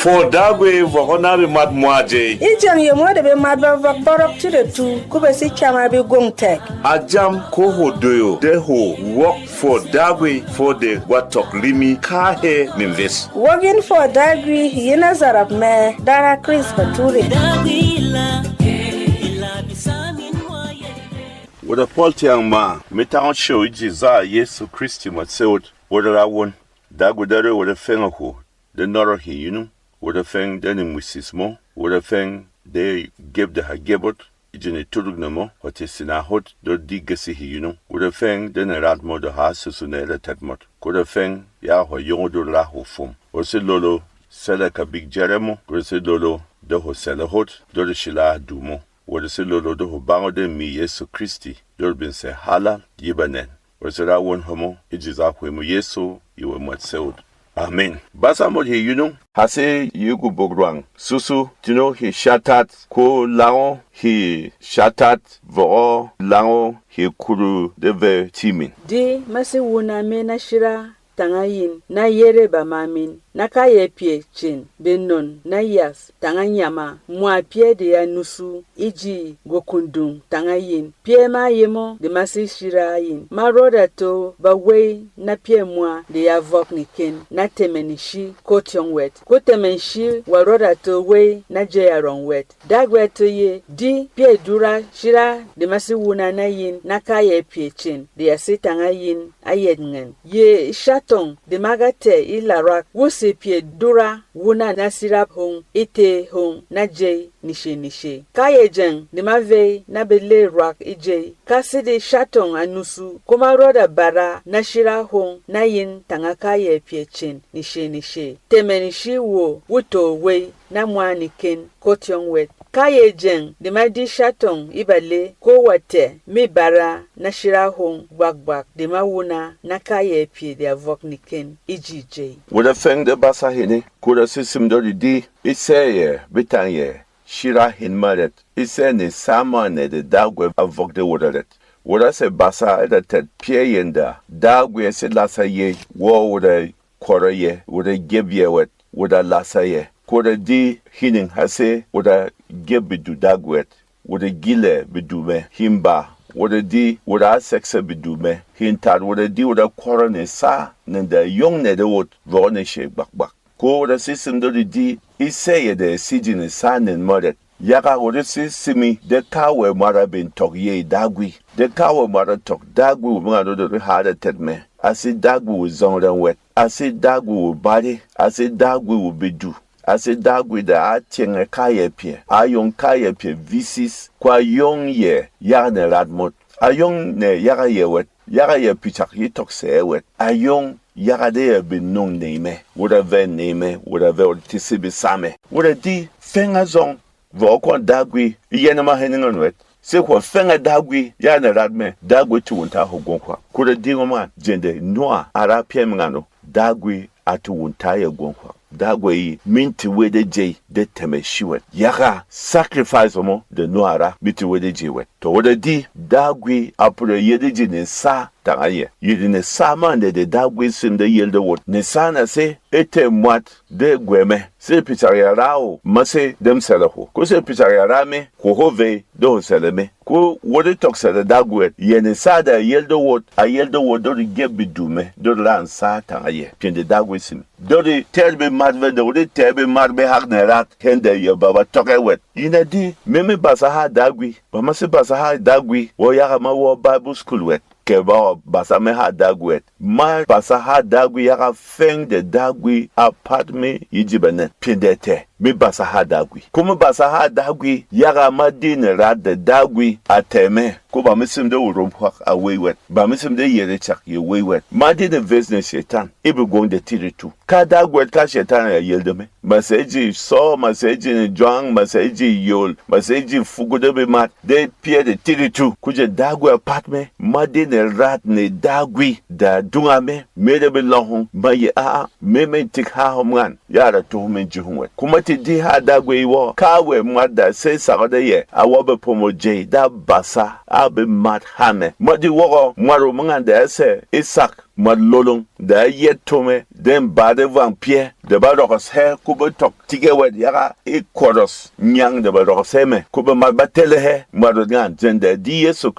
For dagwe vokonari mat moaje. Ijam ye mo de be mat ba borok ti de tu ku be si chama be gongtek. Ajam ko ho doyo de ho work for dagwe for the watok limi ka he minvis. Working for dagwe yina zarab me dara Chris Bature. Wada Paul tiang ma metan show jiza Yesu Christi matsewot wada rawon dagwe dare wada fenga ho de noro hi you wada feng deni musismo wada feng they give the hagebot ijene turugnamo hotisina hot do digasi hi wada feng deni radmo de ha susunela tetmot wada feng ya ho yongo la ho fum wase lolo sela ka big jeremo wase lolo de ho sela hot do de shila dumo wada se lolo de ho bango de mi Yesu Christi do bin se hala yibanen wase ra won homo ijiza kwemo Yesu iwe matsewot. Amen. Basa mo he hase yugu bograng. Susu he shatat ko lao he shatat vo lao he kuru deve timin. Di masi wuna mena shira tangayin na yere ba mamin na kaye pie chin benon na yas tanganyama mwa pie de ya nusu iji gokundung tangayin pie ma yemo de masi shira yin ma roda to ba wei na pie mwa de ya vok niken na temenishi kotyong wet ko temenshi wa roda to wei na je ya rong wet dagwe to ye di pie dura shira de masi wuna na yin na kaye pie chin de ya si tangayin ayedngen ye shatong de magate ilarak wusi pie dura wuna na sirap hong ite hong na jay nishe kaye jeng de mave na bele rak ije kaside shatong anusu kuma roda bara na shira hong na yin tanga kaye pie chin nishe temenishi wo wuto we na mwani ken kotyong wet kaye jeng de madi shatong ibale ko wate mi bara na shira hong bagbak de mawuna na kaye pie de avok niken ijije Wada feng de basa hene kura sisim do di iseye bitanye shira hin maret ise ne sama ne de dagwe avok de wodalet wada se basa da tet pie yenda dagwe se lasa ye wo wada kora ye wada gebye wet wada lasa ye kura di hinin hase wada gebidu dagwet wada gile bidume himba wada di wada sexe bidume hintar wada di wada kora ne sa nenda yong ne de wot vone she bakbak ko wada sisim do di iseye de sijine sa nen modet yaga wada sisimi de kawe mara bin tok ye dagwi de kawe mara tok dagwi mga do hada tetme asi dagwi zonran wet asi dagwi bari asi dagwi bidu ase dagwi da atenge kaye pie ayong kaye pie visis kwa yong ye yarne radmot ayong ne yaga ye wet yaga ye pichak yitok se wet ayong yaga de binong neme woda ve neme woda ve tisibi same woda di fenga zong vo kon dagwi yene ma heningon wet se ko fenga dagwi yarne radme dagwi tuunta hogonkwa kuda di ngoma jende noa ara pie mngano dagwi atuunta ye gonkwa dagwe minti wede je de temeshiwet yaga sacrifice mo de noara minti wede je wet to wede di dagwe apure yede je ne sa tangaye yede ne sa mande de dagwe sim de yelde wot ne sana se ete mwat de gweme se pizzaria rao mase dem selaho ko se pizzaria rame ko hove do seleme ko wode toksa de dagwe yene sa da yelde wot a yelde wot do gebi dume do lan sa tangaye pinde dagwe sim do de terbe madve do de terbe marbe hagnerat hende yo baba tokewet ina di meme basaha dagwe ba mase basaha dagwe wo yaga ma wo bible school wet keba basa me ha dagwet ma basa ha dagwi yaka feng de dagwi apartme yijibene pindete mi basa ha dagwi kuma basa ha dagwi yaka madine rad de dagwi ateme ko ba misim de urompwak awewet ba misim de yere chak ye wewet madine vesne shetan ibe gon de tiritu ka dagwet ka shetan ya yeldeme maseji so maseji ne jwang maseji yol maseji fugude be mat de pie de tiritu kuje dagwe apartme madine rat ne dagwi da dungame mede be lohun maye a meme tik ha homgan yara to men jihunwe kuma ti di ha dagwe wo kawe mada se sagade ye awobe pomoje da basa abe mat hame modi wo mwaro mngan da se isak ma lolong da yet tome den ba de vampire de ba rokos he ku be tok tige wed yaga e koros nyang de ba rokos he me ku be ma batele he ma do gan jende di Yesu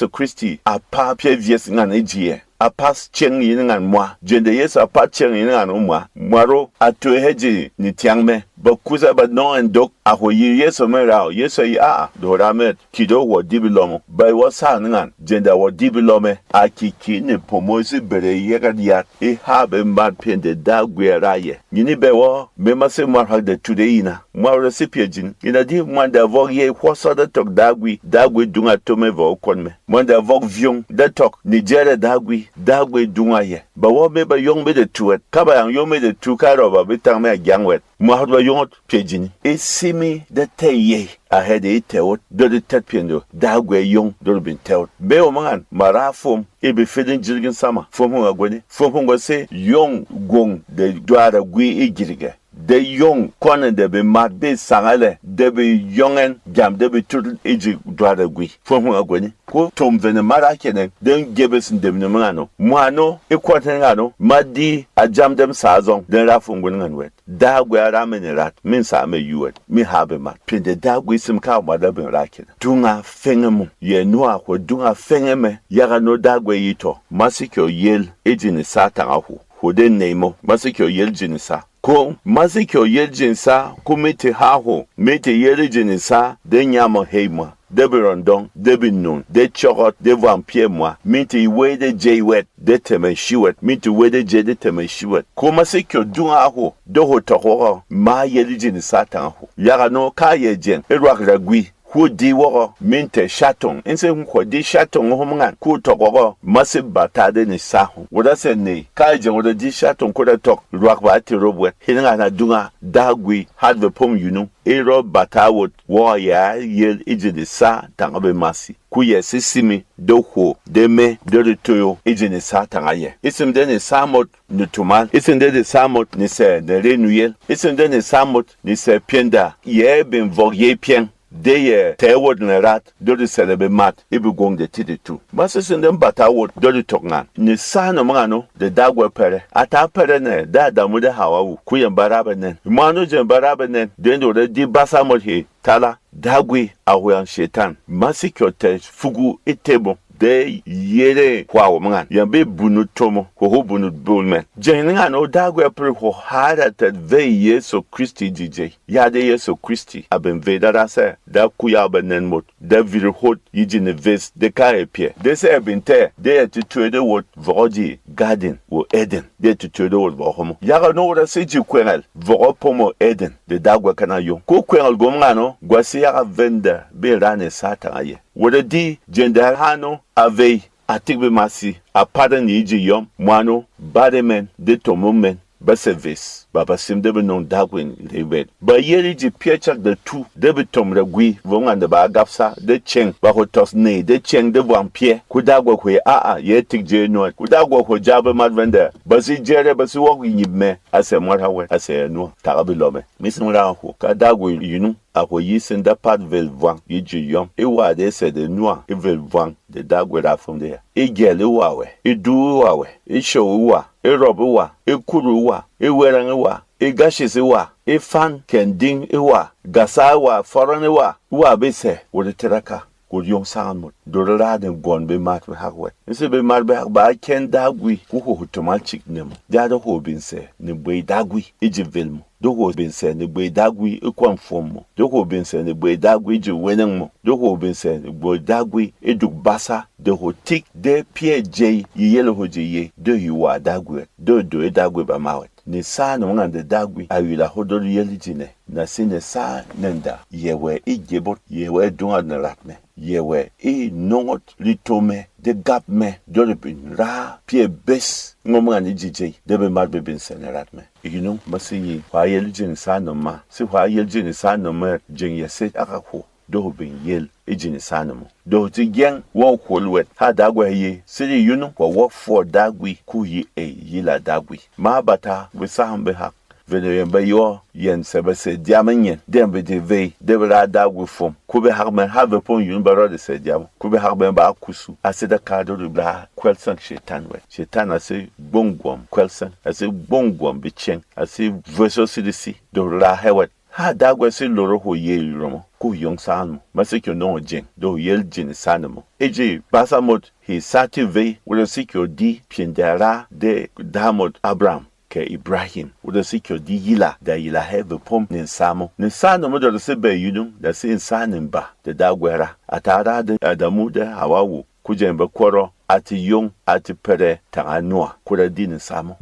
Christi a pa pie vies ngan ejie a pas cheng yin ngan mwa jende Yesu a pa cheng yin ngan mwa mwaro a to heji ni tiang me ba kuza ba no endok a ho yi Yesu me rao Yesu yi a do ramet kido wo dibilomo ba wo sa ngan jende wo dibilome a kiki ne pomosi bere yega dia e ha be mad pende da gweraye nyini be wo me mase mar ha de today ina mwa recipient ina di mwanda vog ye hoso da tok dagwi dunga tome vo kon me mwanda vog vion da tok Nigeria dagwi dunga ye ba wo me ba yong me de tuet ka ba yong me de tu ka ro ba bitang me jangwet mwa ha ba yong pejini e simi da teye a hede itewot do de tetpendo dagwe yong do bin tewot be o man marafum e be fedin jirgin sama fom ho agwani fom ho se yong gong de doara gwi e jirge de yong konen de be mat be sangale de be yongen jam de be tur eji doara gwi fom ho agwani ko tom vene mara kenen den gebes ndem ne mano mwano e kwaten ngano madi a jam dem sazon den rafum gun nganwet dagwe ara menerat min sa me yuet mi habe mat pinde dagwe sim ka wada ben rakin dunga fengemu ye noa ko dunga fengeme yaga no dagwe yito masikyo yel ejini sata ahu hode neimo masikyo yel jinisa ko masikyo yel jinsa kumite haho mete yel jinisa de nyamo heima debi rondon, debi nun, de chokot, de vampire moi, minti we de jaywet, de temen shiwet, minti we de jay de temen shiwet. Kuma se kyo dunga aho, doho tokoro, ma yeli jini satan aho. Yaga no ka ye jen, erwak ragwi. Ku di woro minte chaton ense ko di chaton ho mangan ku tokoro masib batade ni sahu woda se ne ka je woda di chaton ko da tok ruak ba ti robwe hinga na dunga dagwi had the pom yunu ero batawot wo ya yel ijidi sa tangabe masi ku ye sisimi do ho de me de toyo ijini sa tangaye isim de ni samot ni tumal isim de ni samot ni se de renuyel isim de ni samot ni se pienda ye ben voye pien de tewod na rat do de selebe mat ibu gong de tiditu masisen dem batawod do de tokngan ni sana mangano de dagwe pere ata pere ne da damu de hawawu kuyen baraba nen manu jen baraba nen de ndo de di basamol he tala dagwe awan shetan masikyote fugu itebo de yere kwa mangan yambe bunu tomo ho bunu bulmen jeninga no dagwe pre ho hada tet ve Yesu Christi DJ ya de Yesu Christi aben vedara se da kuya benen mot da virhot yijine ves de kaepie de se binte de tutuede wot voji garden wo Eden de tutuede wot vohomo ya no da se ji kwenal vo pomo Eden de dagwe kana yo ko kwenal gomngano gwasi ya venda be rane satan aye woda di jendal hano ave atigbe masi a pardon yiji yom mwano bademen de tomomen ba service baba sim de non dagwin lebet ba yeri ji piechak de tu de betom ragui vonga de ba gafsa de cheng ba hotos ne de cheng de vampire ku dagwa ku a ye tigje no ku dagwa ko jabe madvende ba si jere ba si wo yimme ase marawe ase no tarabilome misimra ho ka dagwa yinu ako yisin da pat velvan yiji yom e wa de se de noa e velvan de dagwa da from there e gele wawe e du wawe e show wa e robu wa e kuru wa e weran wa e gashisi wa e fan kending e wa gasa wa foran wa bese wo teraka ko yong sanmot do raden gon be mat be hakwe se be mar be ba ken dagwi ko ho automatic nem ja do ho binse ne be dagwi eji velmo do ho binse ne be dagwi e konformo do ho binse ne be dagwi ji wenenmo do ho binse ne be dagwi e duk basa de ho tik de pj yele ho je ye do yiwa dagwi do e dagwi ba mawet ni sa no ngande dagwi awila hodor yelijine na sine sa nenda yewe igebot yewe dunga na ratme yewe nongot litome de gap me doribin ra pie bes ngomani jije debe marbe bin seneratme iginu masiyi wa yelijine sa no ma si wa yelijine sa no ma jin yese akako do bin yel ejini sanamo do ti gen won kolwet ha dagwa ye siri yunu ko wo for dagwi ku yi yila dagwi ma bata we sahambe ha vele yamba yo yen sebe se diamen dem be de ve de bra da gu fom ku be harmen have pon yun baro de se diam ku be harmen ba kusu aseda kado de bra kwelsan shetan we shetan ase bongwom kwelsan ase bongwom be chen ase verso sidisi do la hewet ha da gu se loro ho ye romo ku yong san masike no jen do yel jin sanmo eji basamot he sative wo sikyo di piendara de damot Abraham ke Ibrahim wo sikyo di yila da yila have pom nin samo nin sano mo do se be yudum da se insanin ba da dagwera atara da Adamu da Hawawu kujemba kworo ati yong ati pere tanganua kura di nin samo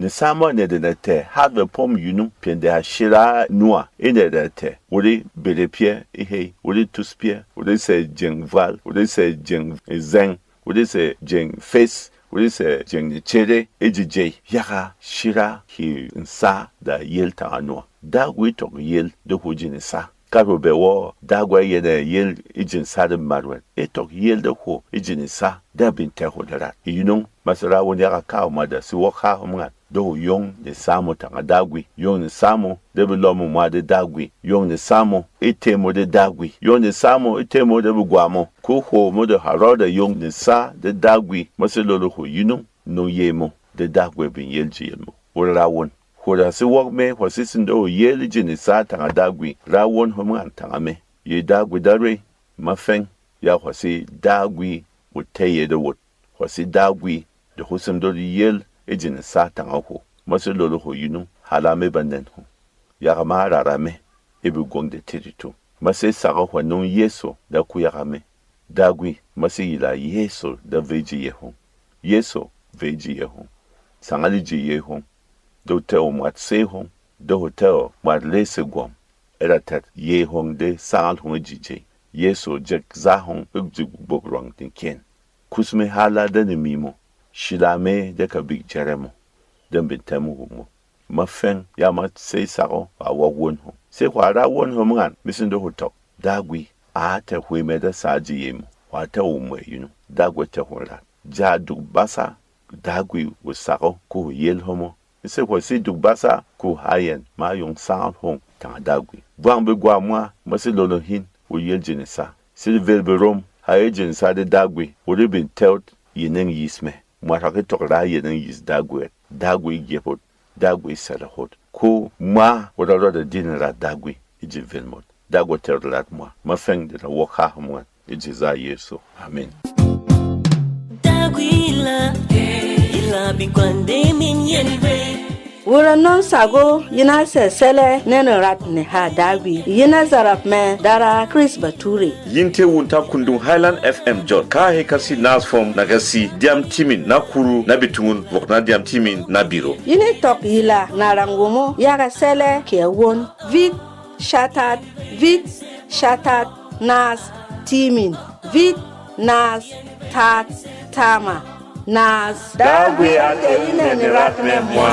ne de te have pom yunum piendara shira noa ine de te wori belepie ehe wori tuspie wori se jengval wori se jeng zeng wori se jeng face wori se jeng chere ejije yaka shira hi nsa da yel tanganua da wi to yel de hojini sa karo be wo da gwa yene yel ejin sa de marwen etok yel de ho ejini sa da bin te ho dara yunung masara woni aka ka ma da si wo ka ho mga do yong de samo tanga dagwi yong ne samo de belomo ma de dagwi yong ne samo etemo de dagwi yong ne samo etemo de bugwamo ko ho mo de haroda yong ne sa de dagwi maselolo ho yunung no yemo de dagwe bin yelji yelmo wora won hoda si wok me hosisin do yeli jini sa tanga dagwi ra won ho man tanga me ye dagwi dare mafeng ya hosi dagwi woteye de wot hosi dagwi de hosim do yel ejin sa tanga ho maselolo ho yunung halame banden ho ya ma rarame ebu gongde teritu mase saga ho non yeso da ku ya me dagwi mase yila yeso da veji yeho yeso veji yeho sangali ji yeho do teo mat se hon do hotel mat lese gwam era tat ye hon de sangal hon jije yeso jek za hon ugji bograng tin ken kusme hala da ne mimo shilame de ka big jeremo dem bintemu mo mafen ya mat se sago a won ho se kwara won ho man misin do hotel dagwi a ta hweme da saji yemo wa ta umwe yinu dagwe ta hora ja du basa dagwi wo sago ko yel homo se ko si du basa ko hayen ma yong sound hon ta dagwi bwang be gwa mwa masi lolo hin wo yel jinisa silver berom haye jinisa de dagwi wo de bin telt yinen yisme mwa ta ke tokra yinen yis dagwi gepot dagwi salahot ko ma wo da dinara dagwi iji velmot dagwo terlat mwa ma feng de wo kha mwa iji za yesu amen dagwi la bi kwande min yenve wura non sago yina sele nene rat ne ha dawi yina zarap me dara Chris Bature yinte wunta kundung Highland FM jot ka he kasi nasform na kasi diam timin na kuru na bitungun vokna diam timin na biro yini tok yila na rangomo yaga sele ke won vit shatat nas timin vit nas tat tama nas dawi ate ne rat me mwa